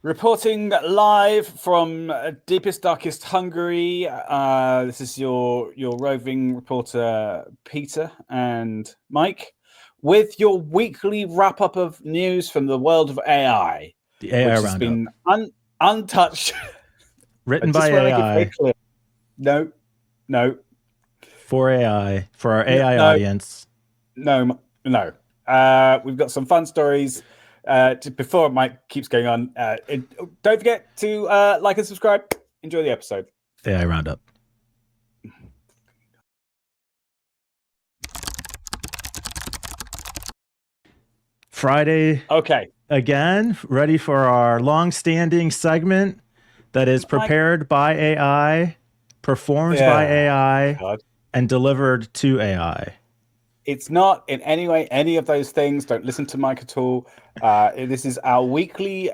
Reporting live from deepest, darkest Hungary. This is your roving reporter, Peter and Mike, with your weekly wrap-up of news from the world of AI, The AI which has roundup. been untouched. Written I by just want to make it AI very clear. No. for AI, for our AI No. audience. No. We've got some fun stories. Before Mike keeps going on, don't forget to like and subscribe. Enjoy the episode. AI roundup. Friday. Okay. Again, ready for our long-standing segment that is prepared by AI, performed by AI, God. and delivered to AI. It's not in any way any of those things. Don't listen to Mike at all. This is our weekly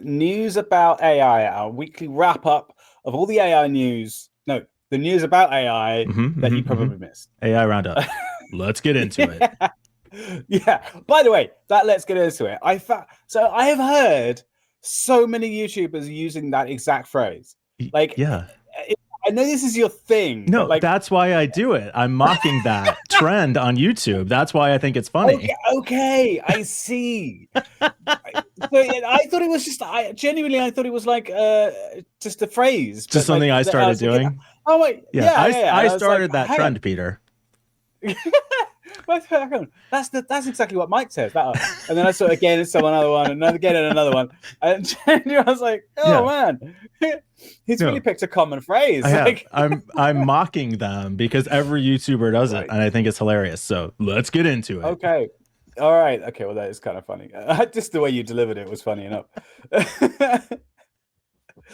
news about AI, our weekly wrap-up of all the AI news. No, the news about AI that you probably missed. AI roundup. Let's get into it. Yeah. By the way, let's get into it. I have heard so many YouTubers using that exact phrase. Like, yeah. I know this is your thing. No, but like, that's why I do it. I'm mocking that trend on YouTube. That's why I think it's funny. Okay, I see. I thought it was just. I thought it was like just a phrase. Just something I started doing. Oh wait, yeah. I started that trend, Peter. That's exactly what Mike says. And then I saw it again in another one, and again in another one. And I was like, oh man, he's really picked a common phrase. I'm mocking them because every YouTuber does it, and I think it's hilarious. So let's get into it. Okay. All right. Okay. Well, that is kind of funny. Just the way you delivered it was funny enough.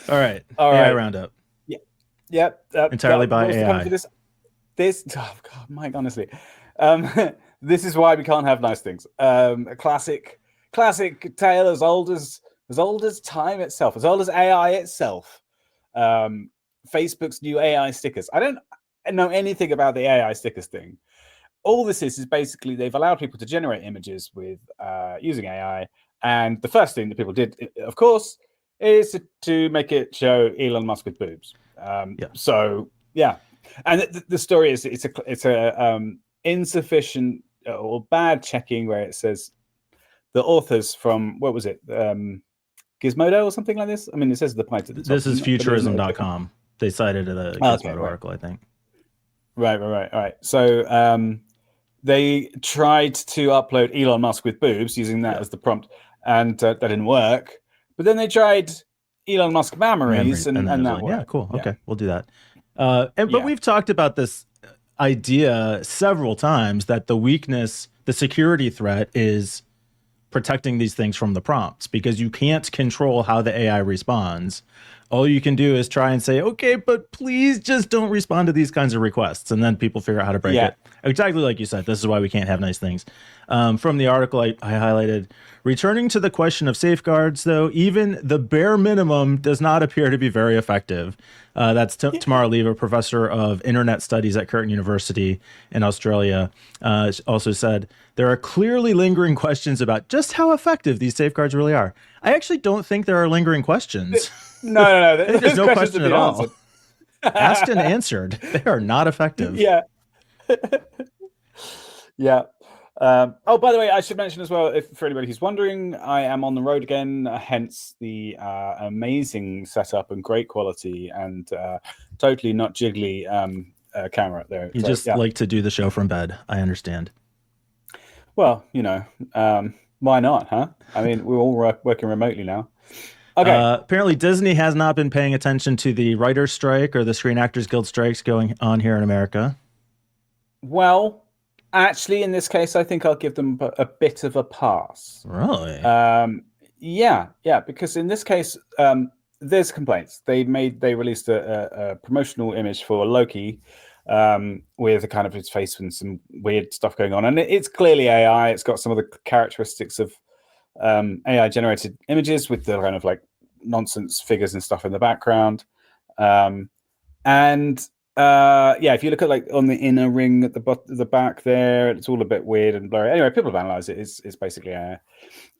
All right. AI roundup. Yeah. Yep. Entirely by AI. This. Oh God, Mike. Honestly. This is why we can't have nice things. A classic tale as old as time itself, as old as AI itself. Facebook's new AI stickers. I don't know anything about the AI stickers thing. All this is basically they've allowed people to generate images with using AI, and the first thing that people did, of course, is to make it show Elon Musk with boobs. So yeah, and the story is it's a insufficient or bad checking where it says the authors from what was it, Gizmodo or something like this. I mean, it says the point. This is futurism.com. They cited a Gizmodo article, I think. Right. All right. So they tried to upload Elon Musk with boobs using that as the prompt, and that didn't work. But then they tried Elon Musk memories, and that worked. Yeah, cool. Okay, we'll do that. But we've talked about this idea several times that the security threat is protecting these things from the prompts, because you can't control how the AI responds. All you can do is try and say, okay, but please just don't respond to these kinds of requests. And then people figure out how to break it. Exactly like you said, this is why we can't have nice things. From the article I highlighted, returning to the question of safeguards, though, even the bare minimum does not appear to be very effective. That's Tamara Leva, professor of internet studies at Curtin University in Australia, also said, there are clearly lingering questions about just how effective these safeguards really are. I actually don't think there are lingering questions. No. There's no question at all. Asked and answered. They are not effective. Yeah. Yeah. Oh, by the way, I should mention as well, for anybody who's wondering, I am on the road again, hence the amazing setup and great quality and totally not jiggly camera there. You just like to do the show from bed. I understand. Well, why not, huh? I mean, we're all working remotely now. Okay. Apparently, Disney has not been paying attention to the writer's strike or the Screen Actors Guild strikes going on here in America. Well, actually, in this case, I think I'll give them a bit of a pass. Really? Yeah, because in this case, there's complaints. They released a promotional image for Loki with a kind of his face and some weird stuff going on, and it's clearly AI. It's got some of the characteristics of AI generated images with the kind of like nonsense figures and stuff in the background, and if you look at like on the inner ring at the back there, it's all a bit weird and blurry. Anyway, people have analyzed it. It's basically AI.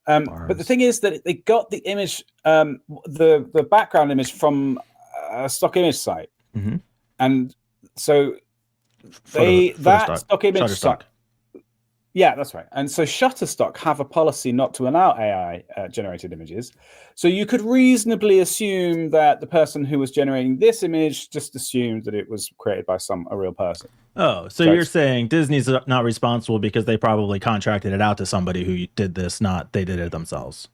But the thing is that they got the image, the background image from a stock image site, and so stock image site. Yeah, that's right. And so Shutterstock have a policy not to allow AI generated images. So you could reasonably assume that the person who was generating this image just assumed that it was created by a real person. Oh, so you're saying Disney's not responsible because they probably contracted it out to somebody who did this, not they did it themselves.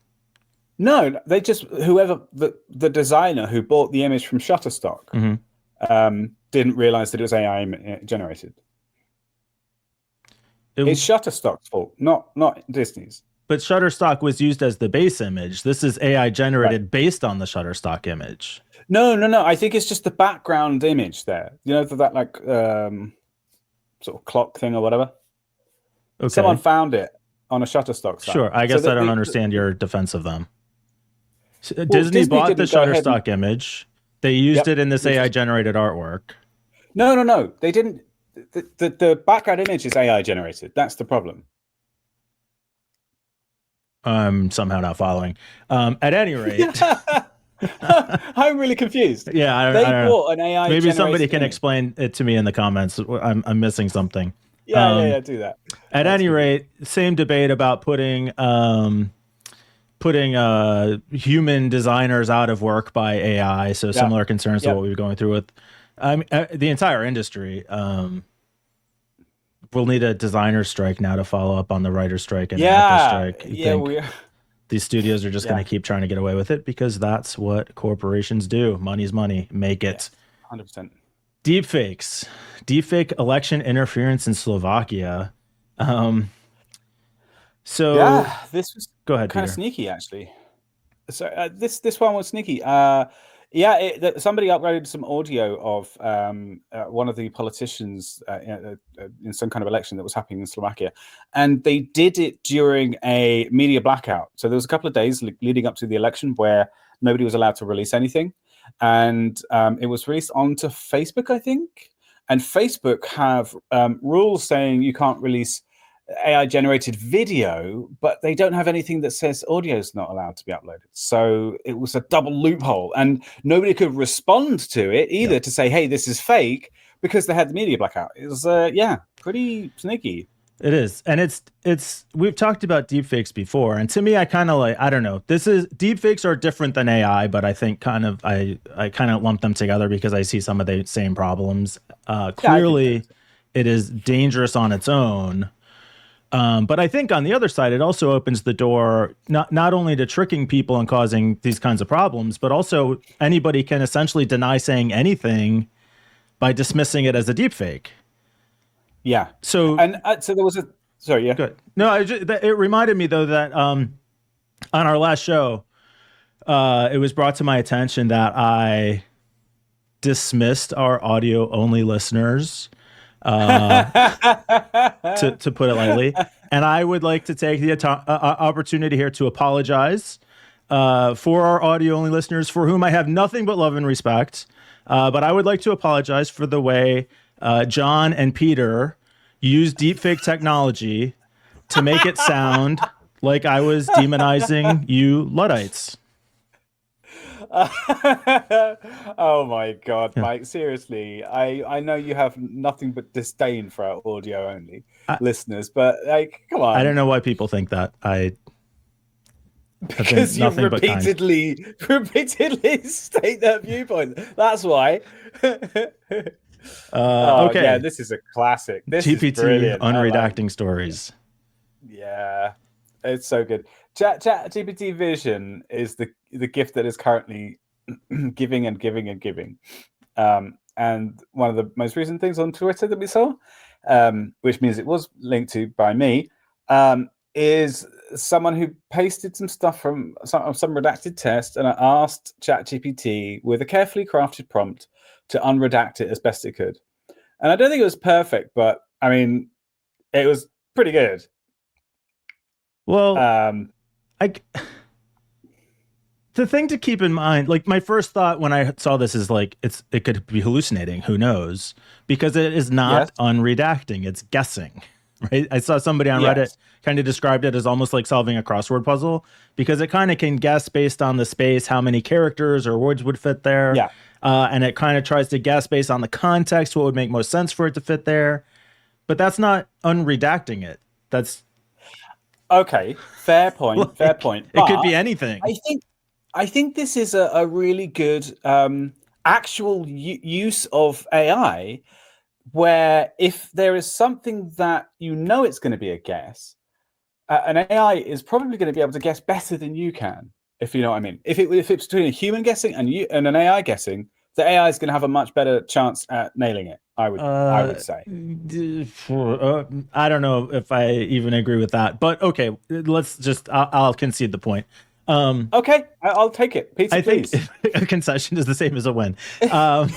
No, they just, whoever, the designer who bought the image from Shutterstock didn't realize that it was AI generated. It's Shutterstock's fault, not Disney's. But Shutterstock was used as the base image. This is AI generated based on the Shutterstock image. No. I think it's just the background image there. You know, that like sort of clock thing or whatever. Okay. Someone found it on a Shutterstock site. Sure. I guess I don't understand your defense of them. Well, Disney bought the Shutterstock image. They used it in this AI generated artwork. No. They didn't. The background image is AI generated. That's the problem. I'm somehow not following. At any rate, I'm really confused. Yeah, I don't bought an AI. Maybe somebody can explain it to me in the comments. I'm missing something. Yeah, do that. At any rate, same debate about putting human designers out of work by AI. So similar concerns to what we were going through with the entire industry. We'll need a designer strike now to follow up on the writer's strike and actor strike. These studios are just going to keep trying to get away with it because that's what corporations do. Money's money. Make it. 100%. Deepfake election interference in Slovakia. This was go ahead, kind Peter. of sneaky, actually. So this one was sneaky. Somebody uploaded some audio of one of the politicians in some kind of election that was happening in Slovakia, and they did it during a media blackout. So there was a couple of days leading up to the election where nobody was allowed to release anything, and it was released onto Facebook, I think. And Facebook have rules saying you can't release AI generated video, but they don't have anything that says audio is not allowed to be uploaded. So it was a double loophole, and nobody could respond to it either to say, hey, this is fake, because they had the media blackout. It was pretty sneaky. It is. And it's we've talked about deepfakes before, and to me, I kind of I don't know, deepfakes are different than AI, but I think I kind of lump them together because I see some of the same problems. Clearly it is dangerous on its own. But I think on the other side, it also opens the door not only to tricking people and causing these kinds of problems, but also anybody can essentially deny saying anything by dismissing it as a deepfake. Yeah. So there was a sorry. Yeah. Good. No, it reminded me though that on our last show, it was brought to my attention that I dismissed our audio only listeners. To put it lightly, and I would like to take the opportunity here to apologize for our audio only listeners, for whom I have nothing but love and respect. But I would like to apologize for the way John and Peter used deepfake technology to make it sound like I was demonizing you Luddites. Oh my God, Mike! Seriously, I know you have nothing but disdain for our audio only listeners, but like, come on! I don't know why people think that. Because you repeatedly state that viewpoint. That's why. Okay. Yeah, this is a classic. This GPT is brilliant. unredacting stories. Yeah, it's so good. Chat GPT Vision is the gift that is currently giving and giving and giving. And one of the most recent things on Twitter that we saw, which means it was linked to by me, is someone who pasted some stuff from some redacted test, and I asked ChatGPT with a carefully crafted prompt to unredact it as best it could. And I don't think it was perfect, but I mean, it was pretty good. Well, the thing to keep in mind, like my first thought when I saw this is like it could be hallucinating. Who knows? Because it is not unredacting; it's guessing. right? I saw somebody on Reddit kind of described it as almost like solving a crossword puzzle, because it kind of can guess based on the space how many characters or words would fit there. Yeah. And it kind of tries to guess based on the context what would make most sense for it to fit there. But that's not unredacting it. That's okay. Fair point. Fair point. It could be anything. I think this is a really good actual use of AI, where if there is something that it's going to be a guess, an AI is probably going to be able to guess better than you can, if you know what I mean. If it's between a human guessing and an AI guessing, the AI is going to have a much better chance at nailing it. I would say. I don't know if I even agree with that, but okay, I'll concede the point. Okay, I'll take it. Pizza, please. I think a concession is the same as a win. Yeah.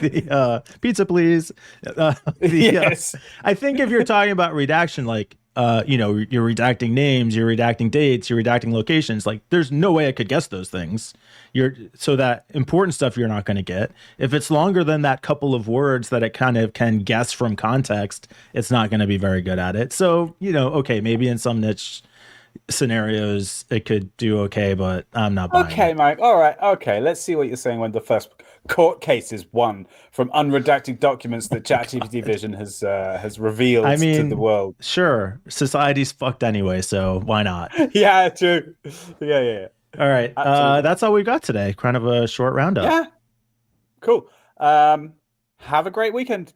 The pizza, please. Yes. I think if you're talking about redaction, like, you're redacting names, you're redacting dates, you're redacting locations, like there's no way I could guess those things. So that important stuff you're not going to get. If it's longer than that couple of words that it kind of can guess from context, it's not going to be very good at it. So, okay, maybe in some niche scenarios it could do okay, but I'm not buying it. Mike. All right. Okay. Let's see what you're saying when the first court case is won from unredacted documents that ChatGPT Vision has revealed to the world. Sure. Society's fucked anyway, so why not? Yeah, true. Yeah. All right. That's all we got today. Kind of a short roundup. Yeah. Cool. Have a great weekend.